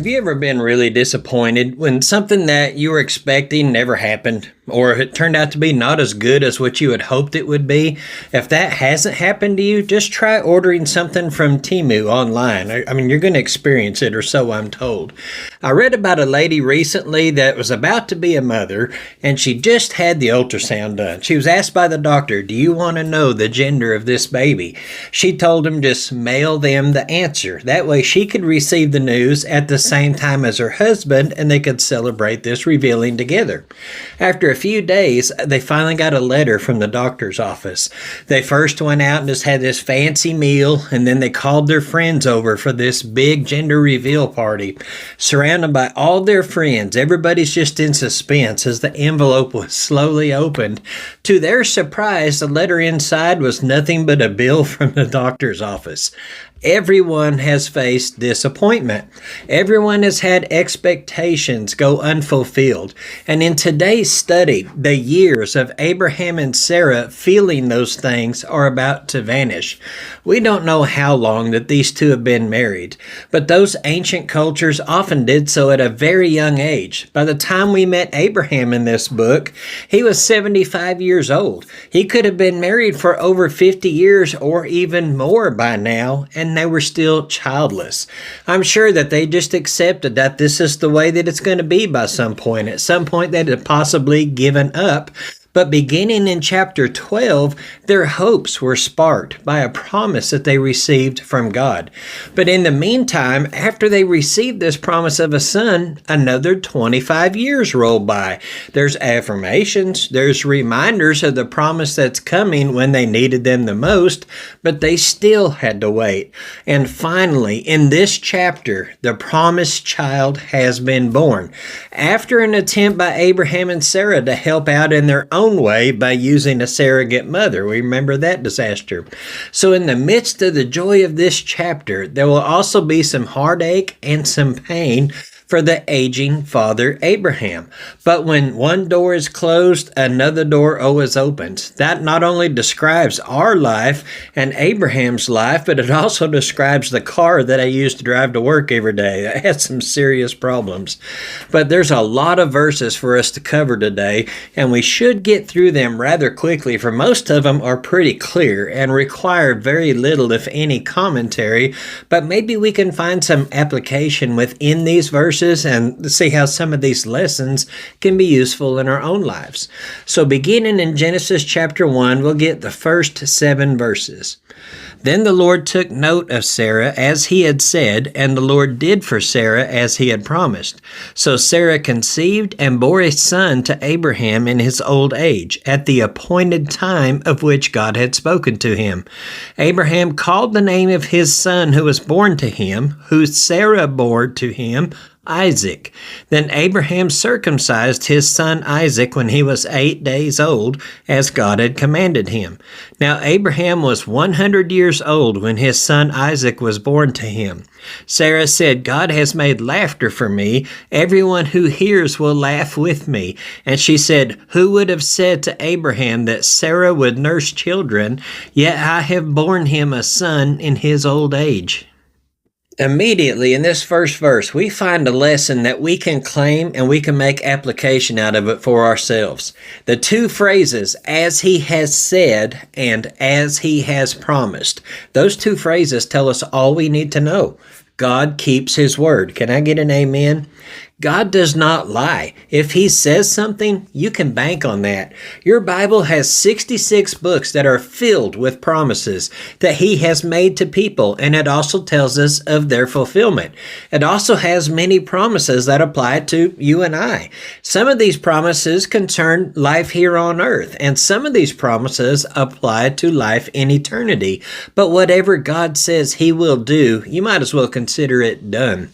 Have you ever been really disappointed when something that you were expecting never happened, or it turned out to be not as good as what you had hoped it would be? If that hasn't happened to you, just try ordering something from Temu online. I mean, you're going to experience it, or so I'm told. I read about a lady recently that was about to be a mother, and she just had the ultrasound done. She was asked by the doctor, "Do you want to know the gender of this baby?" She told him just mail them the answer. That way she could receive the news at the same time as her husband, and they could celebrate this revealing together. After a few days, they finally got a letter from the doctor's office. They first went out and just had this fancy meal, and then they called their friends over for this big gender reveal party. Surrounded by all their friends, everybody's just in suspense as the envelope was slowly opened. To their surprise, the letter inside was nothing but a bill from the doctor's office. Everyone has faced disappointment. Everyone has had expectations go unfulfilled. And in today's study, the years of Abraham and Sarah feeling those things are about to vanish. We don't know how long that these two have been married, but those ancient cultures often did so at a very young age. By the time we met Abraham in this book, he was 75 years old. He could have been married for over 50 years or even more by now, and they were still childless. I'm sure that they just accepted that this is the way that it's going to be by some point. At some point, they'd have possibly given up. But beginning in chapter 12, their hopes were sparked by a promise that they received from God. But in the meantime, after they received this promise of a son, another 25 years rolled by. There's affirmations, there's reminders of the promise that's coming when they needed them the most, but they still had to wait. And finally, in this chapter, the promised child has been born. After an attempt by Abraham and Sarah to help out in their own way by using a surrogate mother. We remember that disaster. So in the midst of the joy of this chapter, there will also be some heartache and some pain for the aging father Abraham. But when one door is closed, another door always opens. That not only describes our life and Abraham's life, but it also describes the car that I use to drive to work every day. I had some serious problems. But there's a lot of verses for us to cover today, and we should get through them rather quickly, for most of them are pretty clear and require very little, if any, commentary. But maybe we can find some application within these verses and see how some of these lessons can be useful in our own lives. So beginning in Genesis chapter 1, we'll get the first 7 verses. Then the Lord took note of Sarah as he had said, and the Lord did for Sarah as he had promised. So Sarah conceived and bore a son to Abraham in his old age, at the appointed time of which God had spoken to him. Abraham called the name of his son who was born to him, who Sarah bore to him, Isaac. Then Abraham circumcised his son Isaac when he was 8 days old, as God had commanded him. Now Abraham was 100 years old when his son Isaac was born to him. Sarah said, "God has made laughter for me. Everyone who hears will laugh with me." And she said, "Who would have said to Abraham that Sarah would nurse children? Yet I have borne him a son in his old age." Immediately in this first verse, we find a lesson that we can claim and we can make application out of it for ourselves. The two phrases, "as he has said" and "as he has promised," those two phrases tell us all we need to know. God keeps his word. Can I get an amen? God does not lie. If he says something, you can bank on that. Your Bible has 66 books that are filled with promises that he has made to people, and it also tells us of their fulfillment. It also has many promises that apply to you and I. Some of these promises concern life here on earth, and some of these promises apply to life in eternity. But whatever God says he will do, you might as well consider it done.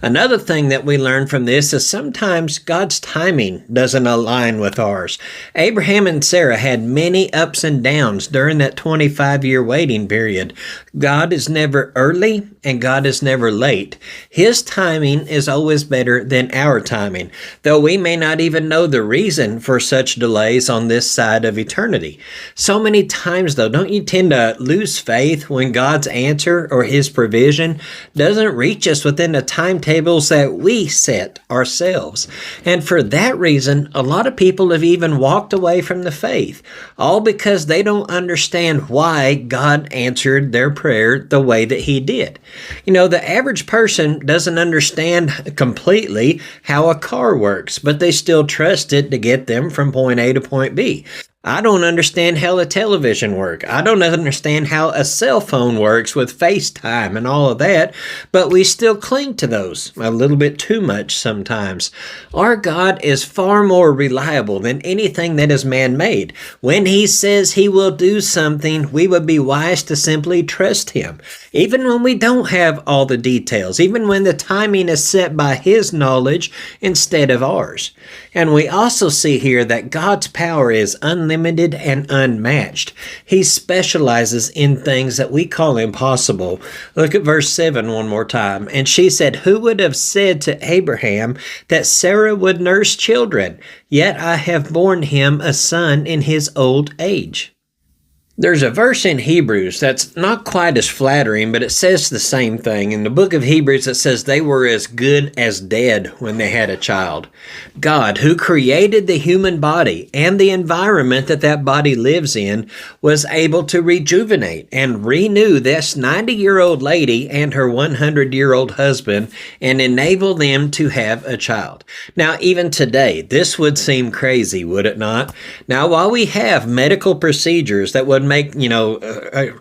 Another thing that we learn from this is sometimes God's timing doesn't align with ours. Abraham and Sarah had many ups and downs during that 25-year waiting period. God is never early and God is never late. His timing is always better than our timing, though we may not even know the reason for such delays on this side of eternity. So many times, though, don't you tend to lose faith when God's answer or His provision doesn't reach us within the timetables that we set ourselves? And for that reason, a lot of people have even walked away from the faith, all because they don't understand why God answered their prayer the way that He did. You know, the average person doesn't understand completely how a car works, but they still trust it to get them from point A to point B. I don't understand how a television works. I don't understand how a cell phone works with FaceTime and all of that, but we still cling to those a little bit too much sometimes. Our God is far more reliable than anything that is man-made. When He says He will do something, we would be wise to simply trust Him. Even when we don't have all the details, even when the timing is set by His knowledge instead of ours. And we also see here that God's power is unlimited and unmatched. He specializes in things that we call impossible. Look at verse 7 one more time. And she said, "Who would have said to Abraham that Sarah would nurse children? Yet I have borne him a son in his old age." There's a verse in Hebrews that's not quite as flattering, but it says the same thing. In the book of Hebrews, it says they were as good as dead when they had a child. God, who created the human body and the environment that that body lives in, was able to rejuvenate and renew this 90-year-old lady and her 100-year-old husband and enable them to have a child. Now, even today, this would seem crazy, would it not? Now, while we have medical procedures that would make,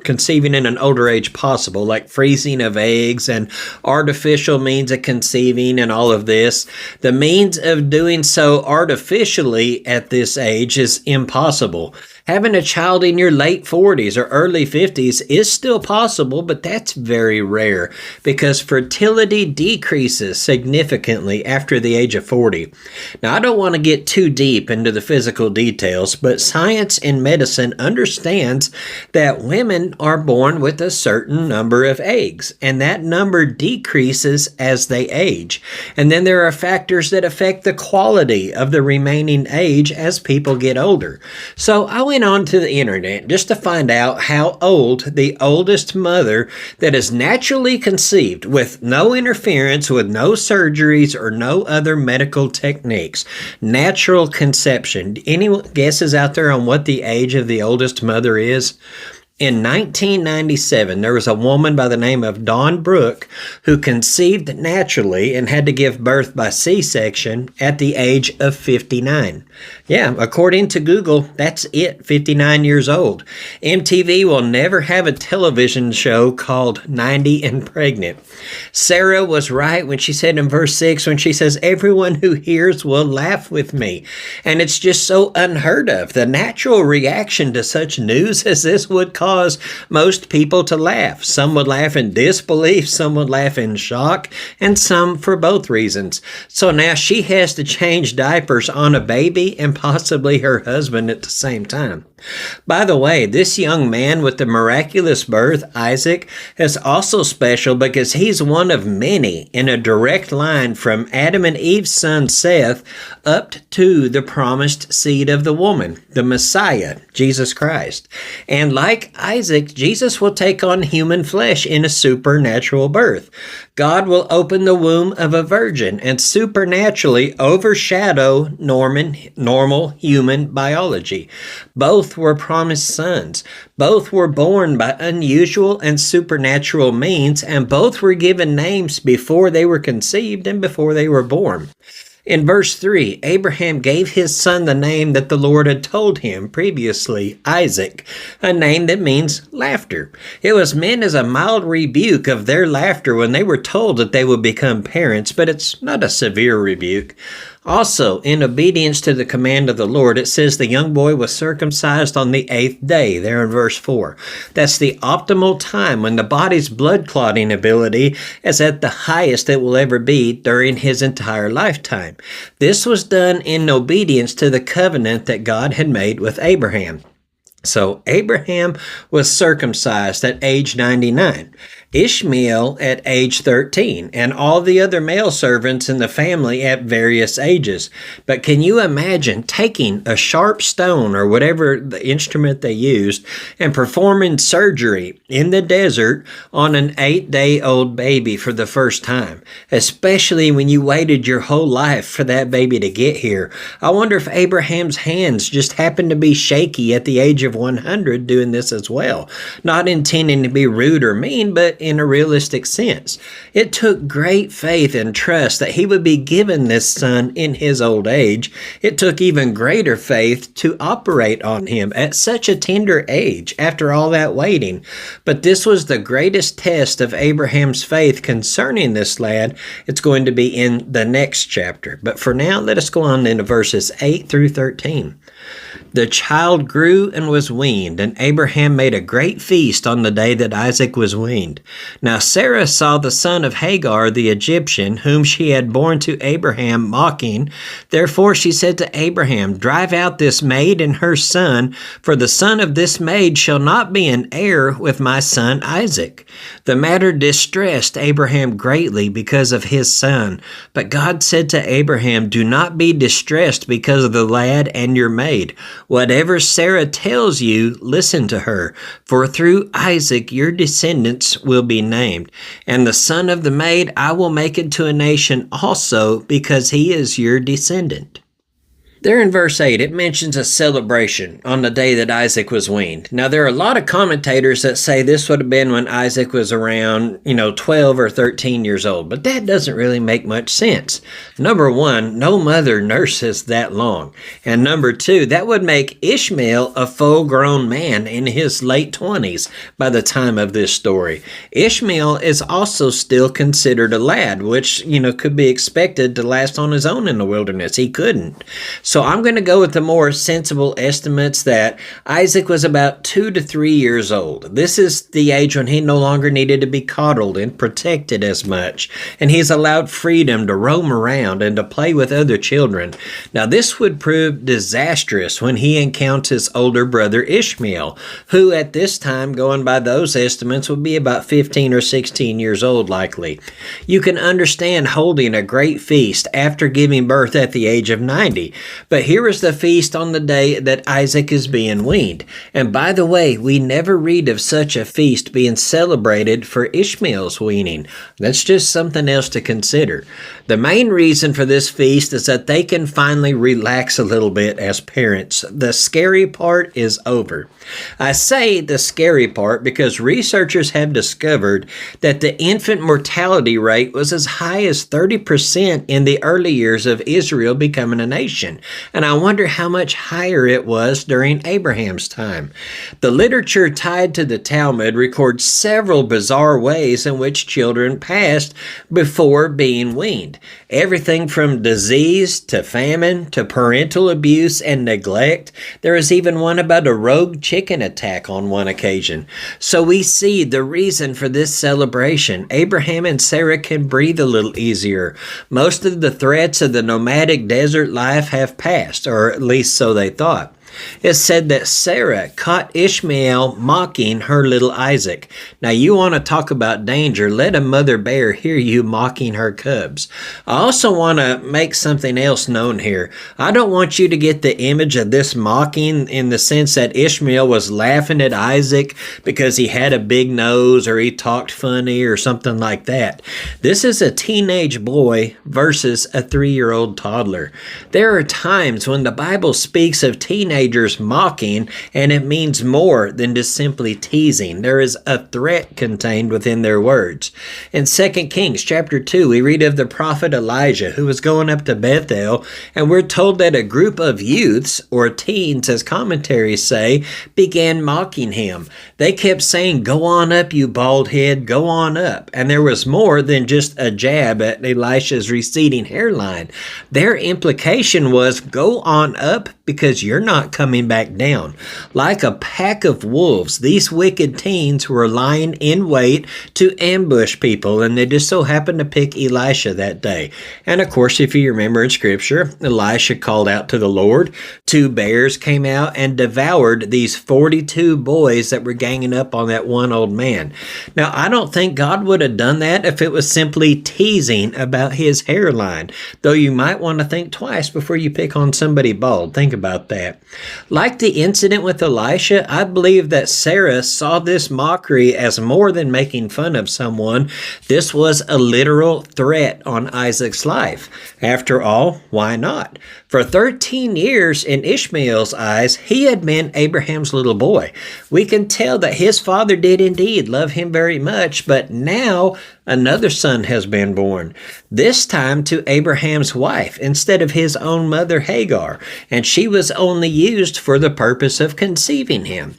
conceiving in an older age possible, like freezing of eggs and artificial means of conceiving and all of this, the means of doing so artificially at this age is impossible. Having a child in your late 40s or early 50s is still possible, but that's very rare because fertility decreases significantly after the age of 40. Now, I don't want to get too deep into the physical details, but science and medicine understands that women are born with a certain number of eggs, and that number decreases as they age. And then there are factors that affect the quality of the remaining age as people get older. So I went onto the internet just to find out how old the oldest mother that is naturally conceived with no interference, with no surgeries or no other medical techniques. Natural conception. Any guesses out there on what the age of the oldest mother is? In 1997, there was a woman by the name of Dawn Brooke who conceived naturally and had to give birth by C-section at the age of 59. Yeah, according to Google, that's it, 59 years old. MTV will never have a television show called 90 and Pregnant. Sarah was right when she said in verse 6, when she says, "Everyone who hears will laugh with me." And it's just so unheard of. The natural reaction to such news as this would cause most people to laugh. Some would laugh in disbelief, some would laugh in shock, and some for both reasons. So now she has to change diapers on a baby and possibly her husband at the same time. By the way, this young man with the miraculous birth, Isaac, is also special because he's one of many in a direct line from Adam and Eve's son Seth up to the promised seed of the woman, the Messiah, Jesus Christ. And like Isaac, Jesus will take on human flesh in a supernatural birth. God will open the womb of a virgin and supernaturally overshadow normal human biology. Both were promised sons. Both were born by unusual and supernatural means, and both were given names before they were conceived and before they were born. In verse 3, Abraham gave his son the name that the Lord had told him previously, Isaac, a name that means laughter. It was meant as a mild rebuke of their laughter when they were told that they would become parents, but it's not a severe rebuke. Also, in obedience to the command of the Lord, it says the young boy was circumcised on the 8th day, there in verse 4. That's the optimal time when the body's blood clotting ability is at the highest it will ever be during his entire lifetime. This was done in obedience to the covenant that God had made with Abraham. So Abraham was circumcised at age 99. Ishmael at age 13, and all the other male servants in the family at various ages. But can you imagine taking a sharp stone or whatever the instrument they used and performing surgery in the desert on an 8-day-old baby for the first time, especially when you waited your whole life for that baby to get here? I wonder if Abraham's hands just happened to be shaky at the age of 100 doing this as well, not intending to be rude or mean, but in a realistic sense. It took great faith and trust that he would be given this son in his old age. It took even greater faith to operate on him at such a tender age after all that waiting. But this was the greatest test of Abraham's faith concerning this lad. It's going to be in the next chapter. But for now, let us go on into verses 8 through 13. The child grew and was weaned, and Abraham made a great feast on the day that Isaac was weaned. Now Sarah saw the son of Hagar the Egyptian, whom she had borne to Abraham, mocking. Therefore she said to Abraham, Drive out this maid and her son, for the son of this maid shall not be an heir with my son Isaac. The matter distressed Abraham greatly because of his son. But God said to Abraham, Do not be distressed because of the lad and your maid. Whatever Sarah tells you, listen to her, for through Isaac your descendants will be named. And the son of the maid I will make into a nation also, because he is your descendant. There in verse 8, it mentions a celebration on the day that Isaac was weaned. Now, there are a lot of commentators that say this would have been when Isaac was around, 12 or 13 years old, but that doesn't really make much sense. Number one, no mother nurses that long. And number two, that would make Ishmael a full-grown man in his late 20s by the time of this story. Ishmael is also still considered a lad, which, could be expected to last on his own in the wilderness. He couldn't. So I'm going to go with the more sensible estimates that Isaac was about 2 to 3 years old. This is the age when he no longer needed to be coddled and protected as much, and he's allowed freedom to roam around and to play with other children. Now this would prove disastrous when he encounters his older brother Ishmael, who at this time, going by those estimates, would be about 15 or 16 years old likely. You can understand holding a great feast after giving birth at the age of 90. But here is the feast on the day that Isaac is being weaned. And by the way, we never read of such a feast being celebrated for Ishmael's weaning. That's just something else to consider. The main reason for this feast is that they can finally relax a little bit as parents. The scary part is over. I say the scary part because researchers have discovered that the infant mortality rate was as high as 30% in the early years of Israel becoming a nation. And I wonder how much higher it was during Abraham's time. The literature tied to the Talmud records several bizarre ways in which children passed before being weaned. Everything from disease to famine to parental abuse and neglect. There is even one about a rogue chicken attack on one occasion. So we see the reason for this celebration. Abraham and Sarah can breathe a little easier. Most of the threats of the nomadic desert life have passed, or at least so they thought. It said that Sarah caught Ishmael mocking her little Isaac. Now you want to talk about danger. Let a mother bear hear you mocking her cubs. I also want to make something else known here. I don't want you to get the image of this mocking in the sense that Ishmael was laughing at Isaac because he had a big nose or he talked funny or something like that. This is a teenage boy versus a 3-year-old toddler. There are times when the Bible speaks of teenagers teenagers mocking, and it means more than just simply teasing. There is a threat contained within their words. In 2 Kings chapter 2, we read of the prophet Elijah who was going up to Bethel, and we're told that a group of youths, or teens as commentaries say, began mocking him. They kept saying, "Go on up, you bald head, go on up." And there was more than just a jab at Elisha's receding hairline. Their implication was, "Go on up because you're not coming back down." Like a pack of wolves, these wicked teens were lying in wait to ambush people, and they just so happened to pick Elisha that day. And of course, if you remember in Scripture, Elisha called out to the Lord. 2 bears came out and devoured these 42 boys that were ganging up on that one old man. Now, I don't think God would have done that if it was simply teasing about his hairline, though you might want to think twice before you pick on somebody bald. Think about that. Like the incident with Elisha, I believe that Sarah saw this mockery as more than making fun of someone. This was a literal threat on Isaac's life. After all, why not? For 13 years, in Ishmael's eyes, he had been Abraham's little boy. We can tell that his father did indeed love him very much, but now another son has been born, this time to Abraham's wife instead of his own mother Hagar, and she was only used for the purpose of conceiving him.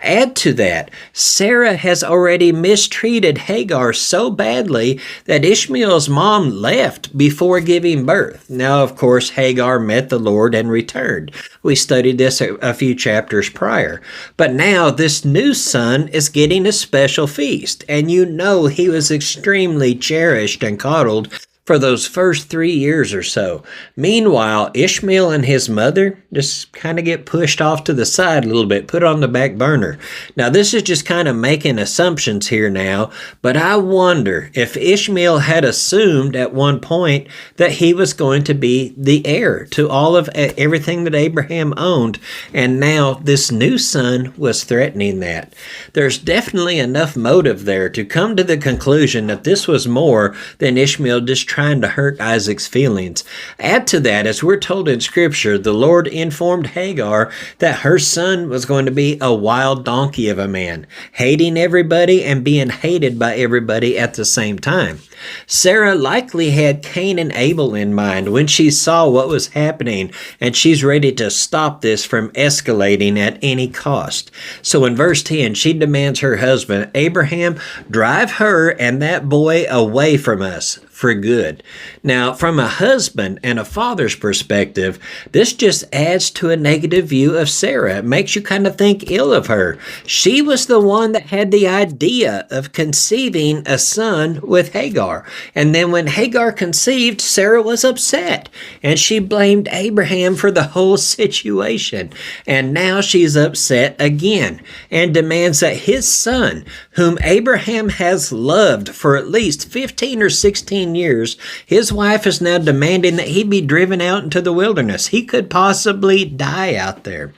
Add to that, Sarah has already mistreated Hagar so badly that Ishmael's mom left before giving birth. Now, of course, Hagar met the Lord and returned. We studied this a few chapters prior. But now this new son is getting a special feast, and you know he was extremely cherished and coddled for those first 3 years or so. Meanwhile, Ishmael and his mother just kind of get pushed off to the side a little bit, put on the back burner. Now, this is just kind of making assumptions here now, but I wonder if Ishmael had assumed at one point that he was going to be the heir to all of everything that Abraham owned, and now this new son was threatening that. There's definitely enough motive there to come to the conclusion that this was more than Ishmael just trying to hurt Isaac's feelings. Add to that, as we're told in Scripture, the Lord informed Hagar that her son was going to be a wild donkey of a man, hating everybody and being hated by everybody at the same time. Sarah likely had Cain and Abel in mind when she saw what was happening, and she's ready to stop this from escalating at any cost. So in verse 10, she demands her husband, Abraham, drive her and that boy away from us for good. Now, from a husband and a father's perspective, this just adds to a negative view of Sarah. It makes you kind of think ill of her. She was the one that had the idea of conceiving a son with Hagar. And then when Hagar conceived, Sarah was upset, and she blamed Abraham for the whole situation. And now she's upset again and demands that his son, whom Abraham has loved for at least 15 or 16 years, his wife is now demanding that he be driven out into the wilderness. He could possibly die out there.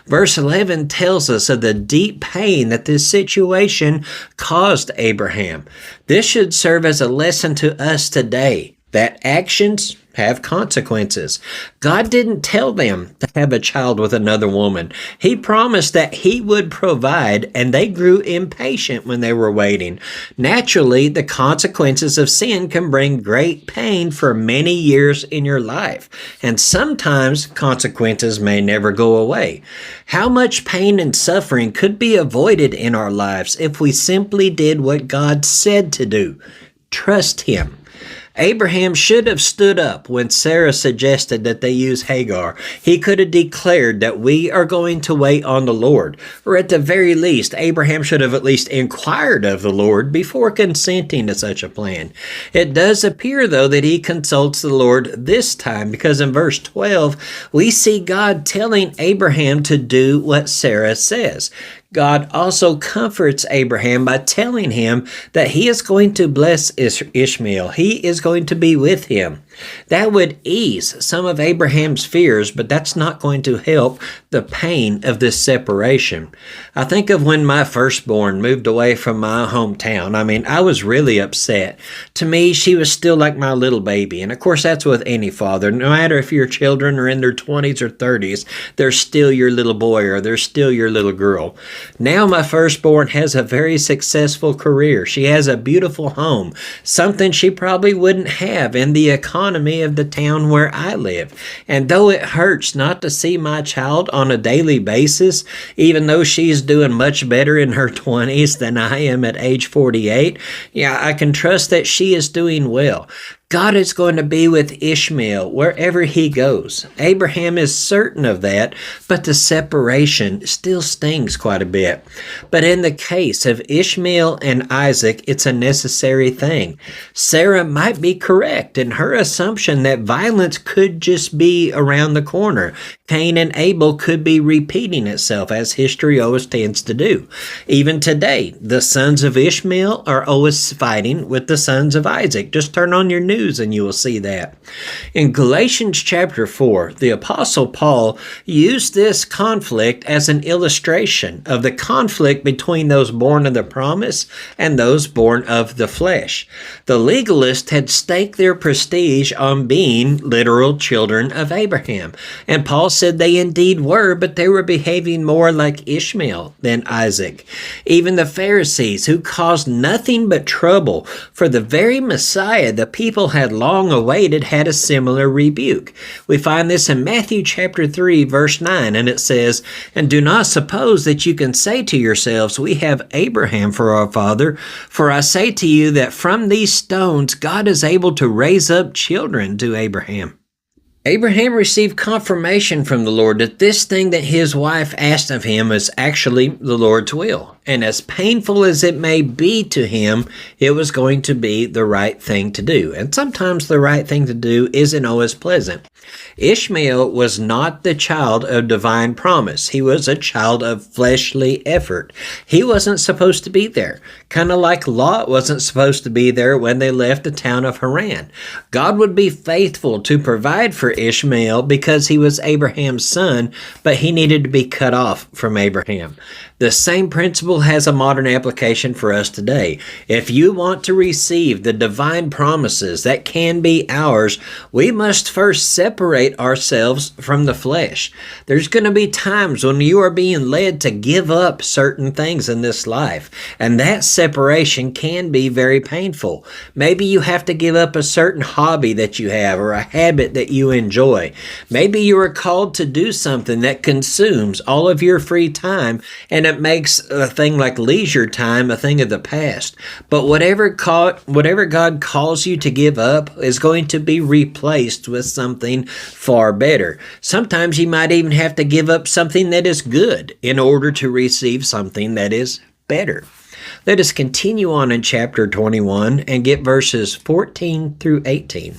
Verse 11 tells us of the deep pain that this situation caused Abraham. This should serve as a lesson to us today that actions have consequences. God didn't tell them to have a child with another woman. He promised that he would provide, and they grew impatient when they were waiting. Naturally, the consequences of sin can bring great pain for many years in your life, and sometimes consequences may never go away. How much pain and suffering could be avoided in our lives if we simply did what God said to do? Trust him. Abraham should have stood up when Sarah suggested that they use Hagar. He could have declared that we are going to wait on the Lord. Or at the very least, Abraham should have at least inquired of the Lord before consenting to such a plan. It does appear, though, that he consults the Lord this time, because in verse 12, we see God telling Abraham to do what Sarah says. God also comforts Abraham by telling him that he is going to bless Ishmael. He is going to be with him. That would ease some of Abraham's fears, but that's not going to help the pain of this separation. I think of when my firstborn moved away from my hometown. I was really upset. To me, she was still like my little baby. And of course, that's with any father. No matter if your children are in their 20s or 30s, they're still your little boy or they're still your little girl. Now my firstborn has a very successful career. She has a beautiful home, something she probably wouldn't have in the economy of the town where I live. And though it hurts not to see my child on a daily basis, even though she's doing much better in her 20s than I am at age 48, I can trust that she is doing well. God is going to be with Ishmael wherever he goes. Abraham is certain of that, but the separation still stings quite a bit. But in the case of Ishmael and Isaac, it's a necessary thing. Sarah might be correct in her assumption that violence could just be around the corner. Cain and Abel could be repeating itself, as history always tends to do. Even today, the sons of Ishmael are always fighting with the sons of Isaac. Just turn on your news and you will see that. In Galatians chapter 4, the Apostle Paul used this conflict as an illustration of the conflict between those born of the promise and those born of the flesh. The legalists had staked their prestige on being literal children of Abraham, and Paul said they indeed were, but they were behaving more like Ishmael than Isaac. Even the Pharisees, who caused nothing but trouble for the very Messiah the people had long awaited, had a similar rebuke. We find this in Matthew chapter 3, verse 9, and it says, "And do not suppose that you can say to yourselves, we have Abraham for our father, for I say to you that from these stones God is able to raise up children to Abraham." Abraham received confirmation from the Lord that this thing that his wife asked of him is actually the Lord's will. And as painful as it may be to him, it was going to be the right thing to do. And sometimes the right thing to do isn't always pleasant. Ishmael was not the child of divine promise. He was a child of fleshly effort. He wasn't supposed to be there. Kind of like Lot wasn't supposed to be there when they left the town of Haran. God would be faithful to provide for Ishmael because he was Abraham's son, but he needed to be cut off from Abraham. The same principle has a modern application for us today. If you want to receive the divine promises that can be ours, we must first separate ourselves from the flesh. There's going to be times when you are being led to give up certain things in this life, and that separation can be very painful. Maybe you have to give up a certain hobby that you have or a habit that you enjoy. Maybe you are called to do something that consumes all of your free time, and it makes a thing like leisure time a thing of the past. But whatever God calls you to give up is going to be replaced with something far better. Sometimes you might even have to give up something that is good in order to receive something that is better. Let us continue on in chapter 21 and get verses 14 through 18.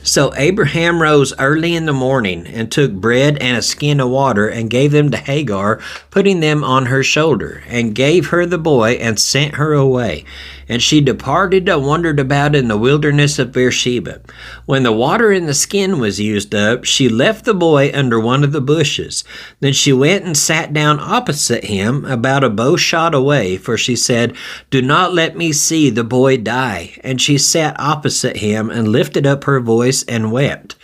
So Abraham rose early in the morning and took bread and a skin of water and gave them to Hagar, putting them on her shoulder, and gave her the boy and sent her away. And she departed and wandered about in the wilderness of Beersheba. When the water in the skin was used up, she left the boy under one of the bushes. Then she went and sat down opposite him, about a bow shot away, for she said, "Do not let me see the boy die." And she sat opposite him and lifted up her voice and wept.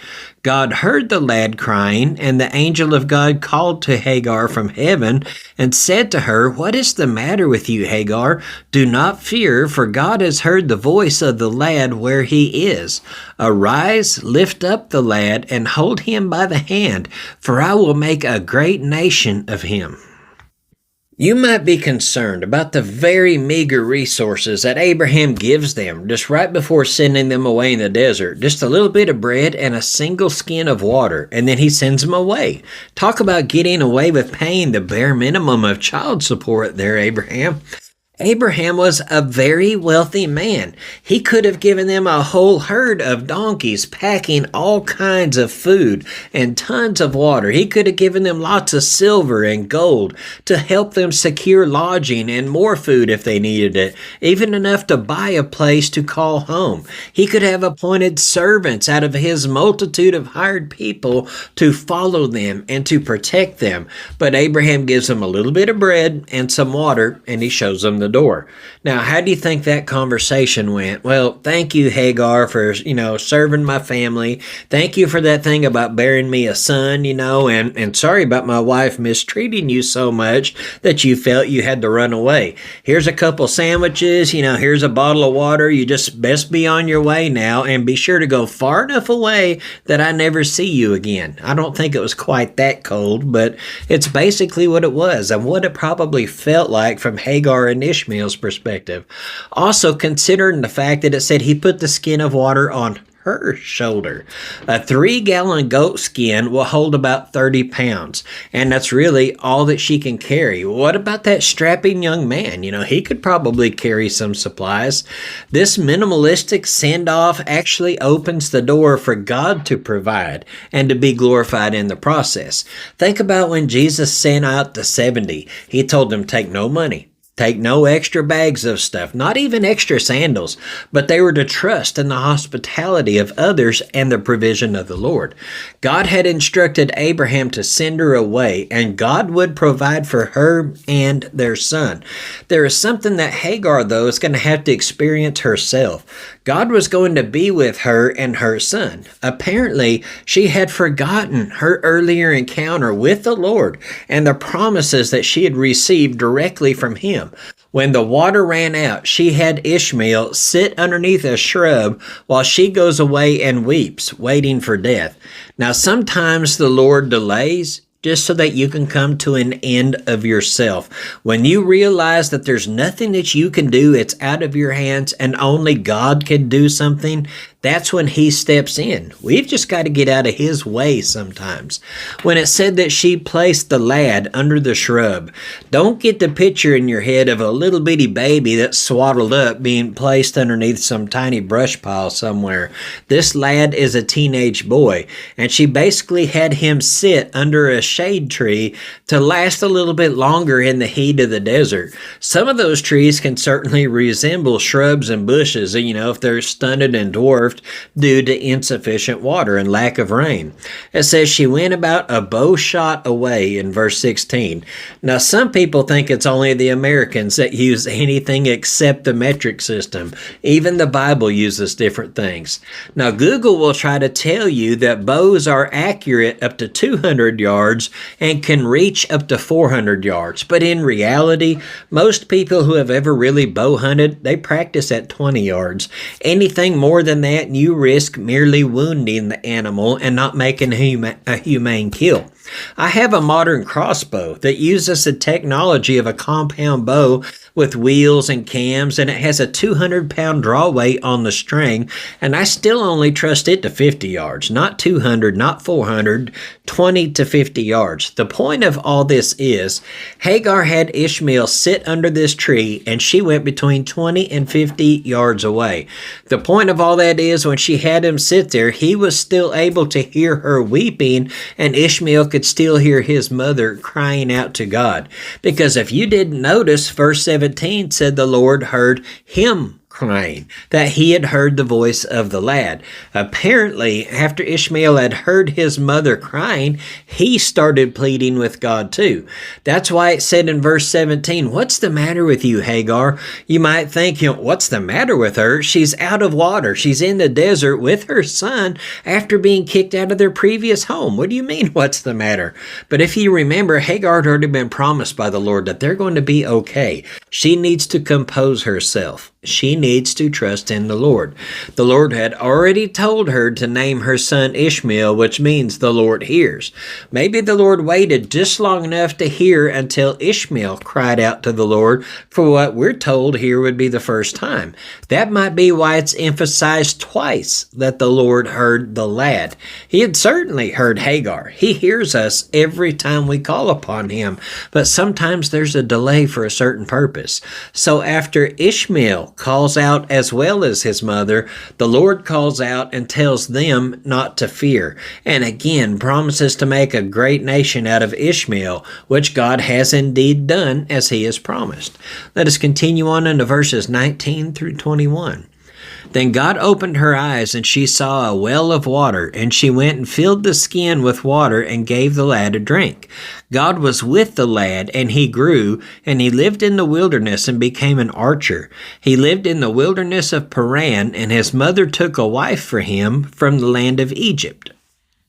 God heard the lad crying, and the angel of God called to Hagar from heaven and said to her, "What is the matter with you, Hagar? Do not fear, for God has heard the voice of the lad where he is. Arise, lift up the lad, and hold him by the hand, for I will make a great nation of him." You might be concerned about the very meager resources that Abraham gives them just right before sending them away in the desert. Just a little bit of bread and a single skin of water, and then he sends them away. Talk about getting away with paying the bare minimum of child support there, Abraham. Abraham was a very wealthy man. He could have given them a whole herd of donkeys, packing all kinds of food and tons of water. He could have given them lots of silver and gold to help them secure lodging and more food if they needed it, even enough to buy a place to call home. He could have appointed servants out of his multitude of hired people to follow them and to protect them. But Abraham gives them a little bit of bread and some water, and he shows them the door. Now, how do you think that conversation went? Well, thank you, Hagar, for, serving my family. Thank you for that thing about bearing me a son, and sorry about my wife mistreating you so much that you felt you had to run away. Here's a couple sandwiches, here's a bottle of water. You just best be on your way now and be sure to go far enough away that I never see you again. I don't think it was quite that cold, but it's basically what it was and what it probably felt like from Hagar and Ishmael's perspective. Also, considering the fact that it said he put the skin of water on her shoulder. A 3-gallon goat skin will hold about 30 pounds, and that's really all that she can carry. What about that strapping young man? He could probably carry some supplies. This minimalistic send-off actually opens the door for God to provide and to be glorified in the process. Think about when Jesus sent out the 70. He told them, take no money. Take no extra bags of stuff, not even extra sandals, but they were to trust in the hospitality of others and the provision of the Lord. God had instructed Abraham to send her away, and God would provide for her and their son. There is something that Hagar, though, is going to have to experience herself. God was going to be with her and her son. Apparently, she had forgotten her earlier encounter with the Lord and the promises that she had received directly from him. When the water ran out, she had Ishmael sit underneath a shrub while she goes away and weeps, waiting for death. Now, sometimes the Lord delays just so that you can come to an end of yourself. When you realize that there's nothing that you can do, it's out of your hands, and only God can do something, that's when he steps in. We've just got to get out of his way sometimes. When it said that she placed the lad under the shrub, don't get the picture in your head of a little bitty baby that's swaddled up being placed underneath some tiny brush pile somewhere. This lad is a teenage boy, and she basically had him sit under a shade tree to last a little bit longer in the heat of the desert. Some of those trees can certainly resemble shrubs and bushes, if they're stunted and dwarfed due to insufficient water and lack of rain. It says she went about a bow shot away in verse 16. Now, some people think it's only the Americans that use anything except the metric system. Even the Bible uses different things. Now, Google will try to tell you that bows are accurate up to 200 yards and can reach up to 400 yards. But in reality, most people who have ever really bow hunted, they practice at 20 yards. Anything more than that, you risk merely wounding the animal and not making a humane kill. I have a modern crossbow that uses the technology of a compound bow with wheels and cams, and it has a 200-pound draw weight on the string, and I still only trust it to 50 yards, not 200, not 400, 20 to 50 yards. The point of all this is, Hagar had Ishmael sit under this tree, and she went between 20 and 50 yards away. The point of all that is, when she had him sit there, he was still able to hear her weeping, and Ishmael could still hear his mother crying out to God. Because if you didn't notice, verse 17 said the Lord heard him crying, that he had heard the voice of the lad. Apparently, after Ishmael had heard his mother crying, he started pleading with God too. That's why it said in verse 17, what's the matter with you, Hagar? You might think, what's the matter with her? She's out of water. She's in the desert with her son after being kicked out of their previous home. What do you mean, what's the matter? But if you remember, Hagar had already been promised by the Lord that they're going to be okay. She needs to compose herself. she needs to trust in the Lord. The Lord had already told her to name her son Ishmael, which means the Lord hears. Maybe the Lord waited just long enough to hear until Ishmael cried out to the Lord for what we're told here would be the first time. That might be why it's emphasized twice that the Lord heard the lad. He had certainly heard Hagar. He hears us every time we call upon him, but sometimes there's a delay for a certain purpose. So after Ishmael calls out as well as his mother, the Lord calls out and tells them not to fear, and again promises to make a great nation out of Ishmael, which God has indeed done as he has promised. Let us continue on into verses 19 through 21. Then God opened her eyes, and she saw a well of water, and she went and filled the skin with water and gave the lad a drink. God was with the lad, and he grew, and he lived in the wilderness and became an archer. He lived in the wilderness of Paran, and his mother took a wife for him from the land of Egypt.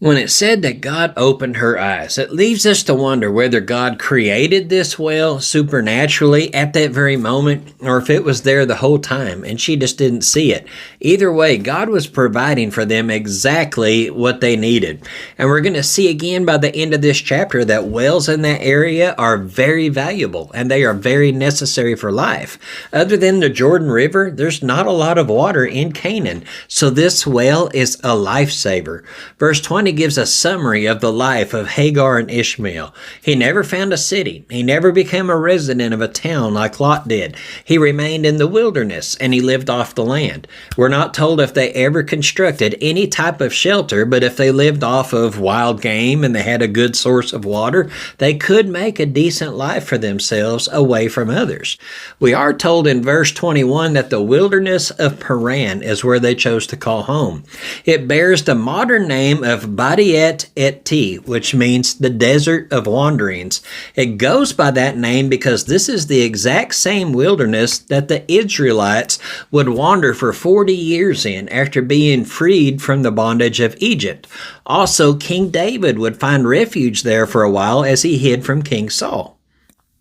When it said that God opened her eyes, it leaves us to wonder whether God created this well supernaturally at that very moment, or if it was there the whole time and she just didn't see it. Either way, God was providing for them exactly what they needed. And we're going to see again by the end of this chapter that wells in that area are very valuable and they are very necessary for life. Other than the Jordan River, there's not a lot of water in Canaan, so this well is a lifesaver. Verse 20 gives a summary of the life of Hagar and Ishmael. He never found a city. He never became a resident of a town like Lot did. He remained in the wilderness and he lived off the land. We're not told if they ever constructed any type of shelter, but if they lived off of wild game and they had a good source of water, they could make a decent life for themselves away from others. We are told in verse 21 that the wilderness of Paran is where they chose to call home. It bears the modern name of Badiet et Ti, which means the desert of wanderings. It goes by that name because this is the exact same wilderness that the Israelites would wander for 40 years in after being freed from the bondage of Egypt. Also, King David would find refuge there for a while as he hid from King Saul.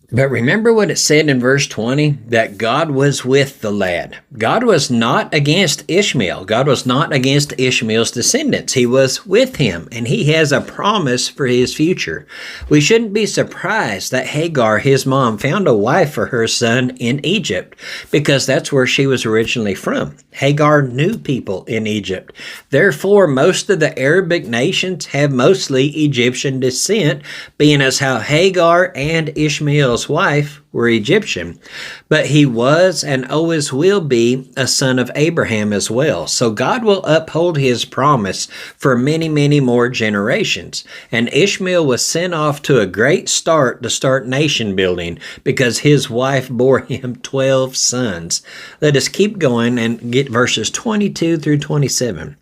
But remember what it said in verse 20, that God was with the lad. God was not against Ishmael. God was not against Ishmael's descendants. He was with him, and he has a promise for his future. We shouldn't be surprised that Hagar, his mom, found a wife for her son in Egypt, because that's where she was originally from. Hagar knew people in Egypt. Therefore, most of the Arabic nations have mostly Egyptian descent, being as how Hagar and Ishmael's wife were Egyptian, but he was and always will be a son of Abraham as well. So God will uphold his promise for many, many more generations. And Ishmael was sent off to a great start to start nation building because his wife bore him 12 sons. Let us keep going and get verses 22 through 27.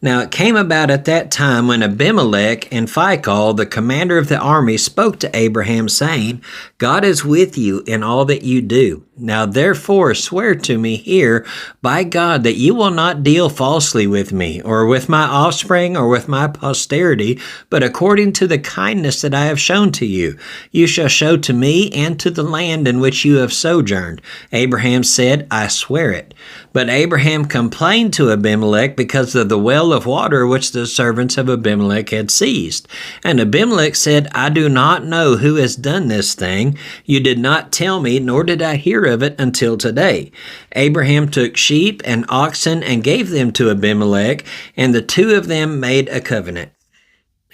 Now it came about at that time when Abimelech and Phicol, the commander of the army, spoke to Abraham, saying, God is with you in all that you do. Now therefore swear to me here by God that you will not deal falsely with me, or with my offspring, or with my posterity, but according to the kindness that I have shown to you. You shall show to me and to the land in which you have sojourned. Abraham said, I swear it. But Abraham complained to Abimelech because of the well of water which the servants of Abimelech had seized. And Abimelech said, I do not know who has done this thing. You did not tell me, nor did I hear of it until today. Abraham took sheep and oxen and gave them to Abimelech, and the two of them made a covenant.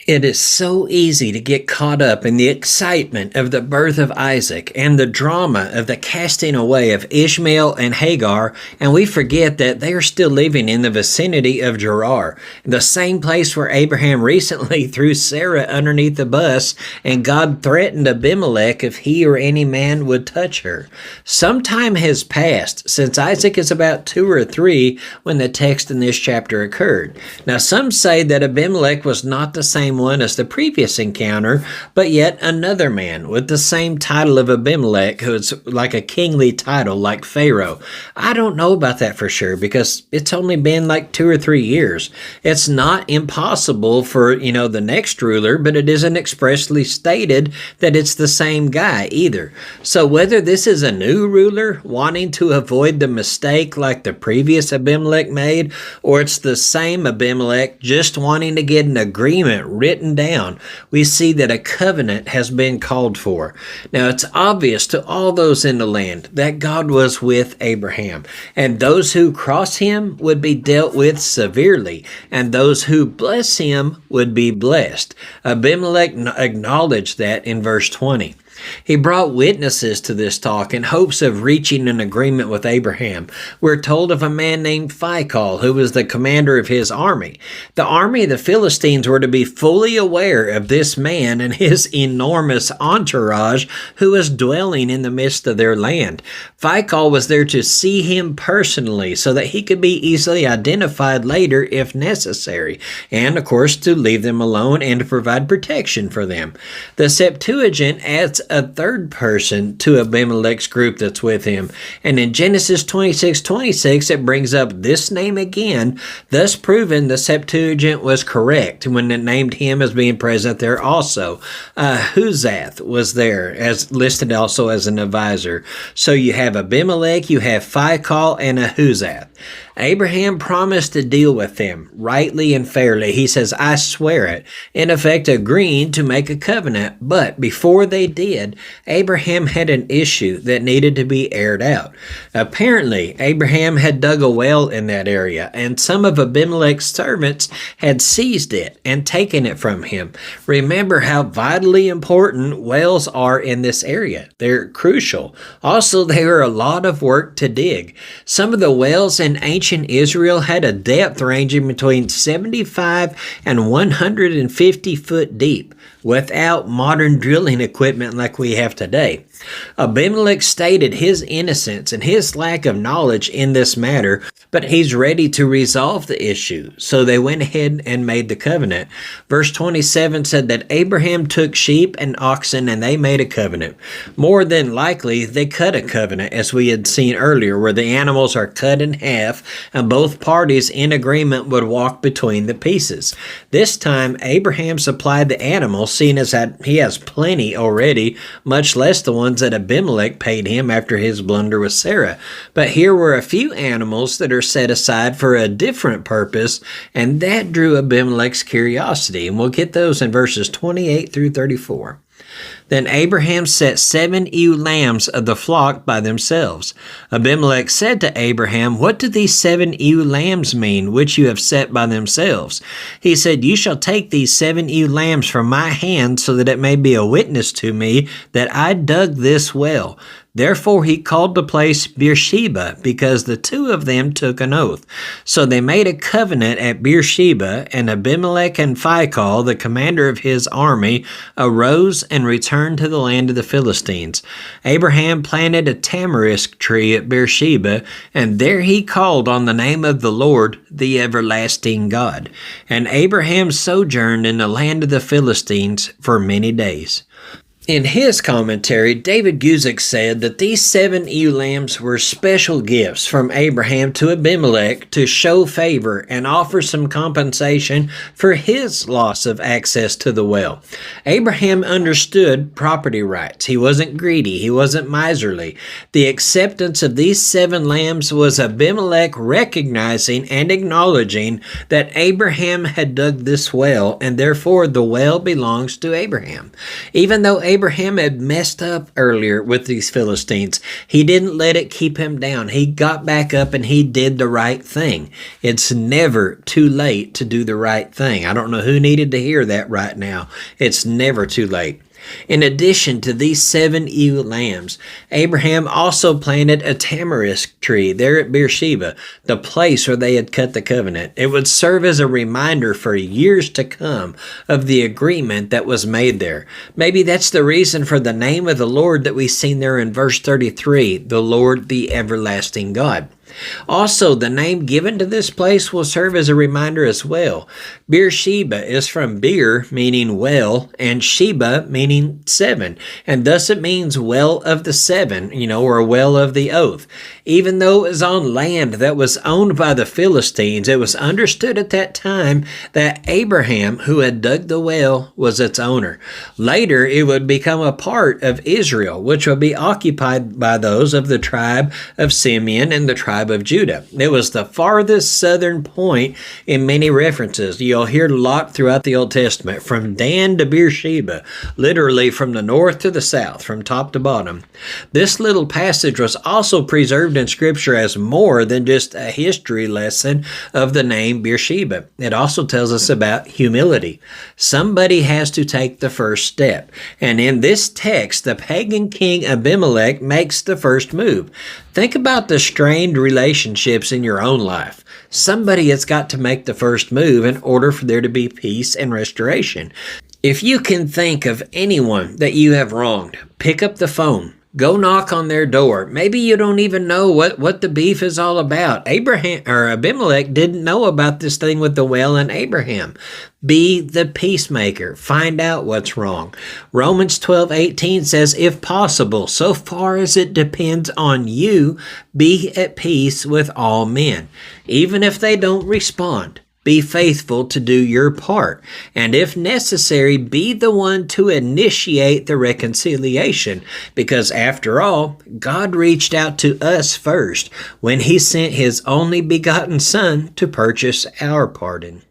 It is so easy to get caught up in the excitement of the birth of Isaac and the drama of the casting away of Ishmael and Hagar, and we forget that they are still living in the vicinity of Gerar, the same place where Abraham recently threw Sarah underneath the bus, and God threatened Abimelech if he or any man would touch her. Some time has passed since Isaac is about 2 or 3 when the text in this chapter occurred. Now some say that Abimelech was not the same one as the previous encounter, but yet another man with the same title of Abimelech, who's like a kingly title like Pharaoh. I don't know about that for sure because it's only been like 2 or 3 years. It's not impossible for, the next ruler, but it isn't expressly stated that it's the same guy either. So whether this is a new ruler wanting to avoid the mistake like the previous Abimelech made, or it's the same Abimelech just wanting to get an agreement written down, we see that a covenant has been called for. Now it's obvious to all those in the land that God was with Abraham, and those who cross him would be dealt with severely, and those who bless him would be blessed. Abimelech acknowledged that in verse 20. He brought witnesses to this talk in hopes of reaching an agreement with Abraham. We're told of a man named Phicol, who was the commander of his army. The army of the Philistines were to be fully aware of this man and his enormous entourage who was dwelling in the midst of their land. Phicol was there to see him personally so that he could be easily identified later if necessary, and of course to leave them alone and to provide protection for them. The Septuagint adds a third person to Abimelech's group that's with him. And in Genesis 26:26, it brings up this name again, thus proving the Septuagint was correct when it named him as being present there also. Huzath was there, as listed also as an advisor. So you have Abimelech, you have Phicol, and Huzath. Abraham promised to deal with them rightly and fairly. He says, I swear it, in effect agreeing to make a covenant. But before they did, Abraham had an issue that needed to be aired out. Apparently, Abraham had dug a well in that area, and some of Abimelech's servants had seized it and taken it from him. Remember how vitally important wells are in this area. They're crucial. Also, they are a lot of work to dig. Some of the wells in ancient Israel had a depth ranging between 75 and 150 foot deep, without modern drilling equipment like we have today. Abimelech stated his innocence and his lack of knowledge in this matter, but he's ready to resolve the issue. So they went ahead and made the covenant. Verse 27 said that Abraham took sheep and oxen and they made a covenant. More than likely, they cut a covenant, as we had seen earlier, where the animals are cut in half and both parties in agreement would walk between the pieces. This time, Abraham supplied the animals, seeing as that he has plenty already, much less the ones that Abimelech paid him after his blunder with Sarah. But here were a few animals that are set aside for a different purpose, and that drew Abimelech's curiosity. And we'll get those in verses 28 through 34. Then Abraham set 7 ewe lambs of the flock by themselves. Abimelech said to Abraham, What do these 7 ewe lambs mean, which you have set by themselves? He said, You shall take these 7 ewe lambs from my hand, so that it may be a witness to me that I dug this well. Therefore he called the place Beersheba, because the two of them took an oath. So they made a covenant at Beersheba, and Abimelech and Phicol, the commander of his army, arose and returned to the land of the Philistines. Abraham planted a tamarisk tree at Beersheba, and there he called on the name of the Lord, the everlasting God. And Abraham sojourned in the land of the Philistines for many days. In his commentary, David Guzik said that these 7 ewe lambs were special gifts from Abraham to Abimelech to show favor and offer some compensation for his loss of access to the well. Abraham understood property rights. He wasn't greedy. He wasn't miserly. The acceptance of these 7 lambs was Abimelech recognizing and acknowledging that Abraham had dug this well, and therefore the well belongs to Abraham. Even though Abraham had messed up earlier with these Philistines, he didn't let it keep him down. He got back up and he did the right thing. It's never too late to do the right thing. I don't know who needed to hear that right now. It's never too late. In addition to these 7 ewe lambs, Abraham also planted a tamarisk tree there at Beersheba, the place where they had cut the covenant. It would serve as a reminder for years to come of the agreement that was made there. Maybe that's the reason for the name of the Lord that we've seen there in verse 33, the Lord, the everlasting God. Also, the name given to this place will serve as a reminder as well. Beersheba is from Beer, meaning well, and Sheba, meaning seven. And thus it means well of the seven, or well of the oath. Even though it was on land that was owned by the Philistines, it was understood at that time that Abraham, who had dug the well, was its owner. Later, it would become a part of Israel, which would be occupied by those of the tribe of Simeon and the tribe of Judah. It was the farthest southern point in many references. You'll hear a lot throughout the Old Testament, from Dan to Beersheba, literally from the north to the south, from top to bottom. This little passage was also preserved in Scripture as more than just a history lesson of the name Beersheba. It also tells us about humility. Somebody has to take the first step. And in this text, the pagan king Abimelech makes the first move. Think about the strained relationships in your own life. Somebody has got to make the first move in order for there to be peace and restoration. If you can think of anyone that you have wronged, pick up the phone. Go knock on their door. Maybe you don't even know what the beef is all about. Abimelech didn't know about this thing with the well and Abraham. Be the peacemaker. Find out what's wrong. Romans 12:18 says, if possible, so far as it depends on you, be at peace with all men. Even if they don't respond, be faithful to do your part, and if necessary, be the one to initiate the reconciliation, because after all, God reached out to us first when He sent His only begotten Son to purchase our pardon.